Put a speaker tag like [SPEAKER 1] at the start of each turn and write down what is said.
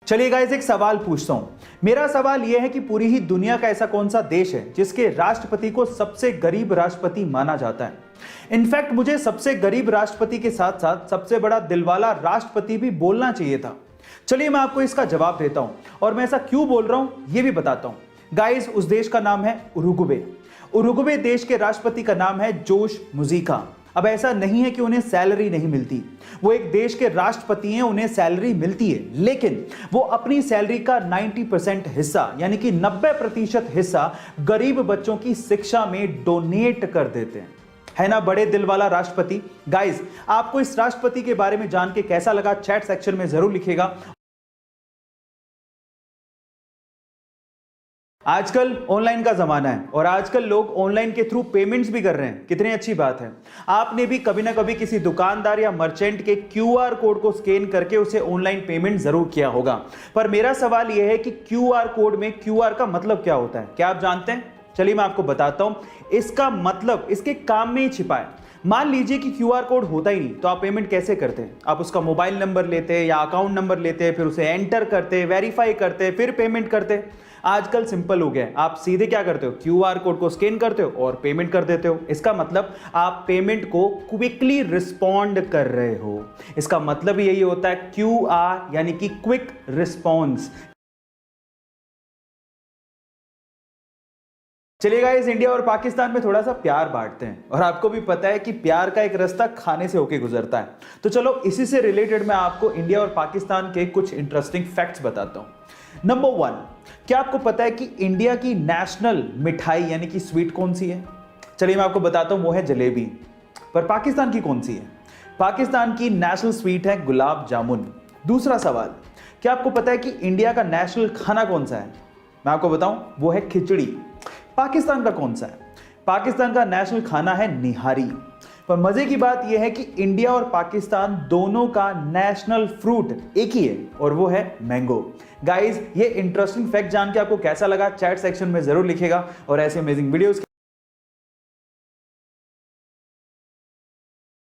[SPEAKER 1] चलिए गाइस, एक सवाल पूछता हूं। मेरा सवाल यह है कि पूरी ही दुनिया का ऐसा कौन सा देश है जिसके राष्ट्रपति को सबसे गरीब राष्ट्रपति माना जाता है। इनफैक्ट मुझे सबसे गरीब राष्ट्रपति के साथ साथ सबसे बड़ा दिलवाला राष्ट्रपति भी बोलना चाहिए था। चलिए मैं आपको इसका जवाब देता हूं और मैं ऐसा क्यों बोल रहा हूं यह भी बताता हूं। गाइस, उस देश का नाम है उरुग्वे। उरुग्वे देश के राष्ट्रपति का नाम है जोश मुजिका। अब ऐसा नहीं है कि उन्हें सैलरी नहीं मिलती, वो एक देश के राष्ट्रपति हैं, उन्हें सैलरी मिलती है, लेकिन वो अपनी सैलरी का 90% हिस्सा यानी कि 90% हिस्सा गरीब बच्चों की शिक्षा में डोनेट कर देते हैं। है ना बड़े दिल वाला राष्ट्रपति। गाइस, आपको इस राष्ट्रपति के बारे में जान के कैसा लगा चैट सेक्शन में जरूर लिखिएगा। आजकल ऑनलाइन का जमाना है और आजकल लोग ऑनलाइन के थ्रू पेमेंट्स भी कर रहे हैं। कितनी अच्छी बात है। आपने भी कभी ना कभी किसी दुकानदार या मर्चेंट के क्यूआर कोड को स्कैन करके उसे ऑनलाइन पेमेंट जरूर किया होगा। पर मेरा सवाल यह है कि क्यूआर कोड में क्यूआर का मतलब क्या होता है, क्या आप जानते हैं? चलिए मैं आपको बताता हूं। इसका मतलब इसके काम में ही छिपा है। मान लीजिए कि क्यूआर कोड होता ही नहीं तो आप पेमेंट कैसे करते हैं? आप उसका मोबाइल नंबर लेते या अकाउंट नंबर लेते, फिर उसे एंटर करते, वेरीफाई करते, फिर पेमेंट करते। आजकल सिंपल हो गया, आप सीधे क्या करते हो, क्यूआर कोड को स्कैन करते हो और पेमेंट कर देते हो। इसका मतलब आप पेमेंट को क्विकली रिस्पॉन्ड कर रहे हो। इसका मतलब यही होता है क्यूआर यानी कि क्विक रिस्पॉन्स। चलिए गाइस, इंडिया और पाकिस्तान में थोड़ा सा प्यार बांटते हैं और आपको भी पता है कि प्यार का एक रास्ता खाने से होके गुजरता है। तो चलो इसी से रिलेटेड मैं आपको इंडिया और पाकिस्तान के कुछ इंटरेस्टिंग फैक्ट्स बताता हूं। नंबर 1, क्या आपको पता है कि इंडिया की नेशनल मिठाई यानी कि स्वीट कौन सी है? चलिए मैं आपको बताता हूं, वो है जलेबी। पर पाकिस्तान की कौन सी है? पाकिस्तान की नेशनल स्वीट है गुलाब जामुन। दूसरा सवाल, क्या आपको पता है कि इंडिया का नेशनल खाना कौन सा है? मैं आपको बताऊं, वो है खिचड़ी। पाकिस्तान का कौन सा है? पाकिस्तान का नेशनल खाना है निहारी। पर मजे की बात यह है कि इंडिया और पाकिस्तान दोनों का नेशनल फ्रूट एक ही है और वो है मैंगो। गाइस, ये इंटरेस्टिंग फैक्ट जान के आपको कैसा लगा चैट सेक्शन में जरूर लिखिएगा और ऐसे अमेजिंग वीडियोस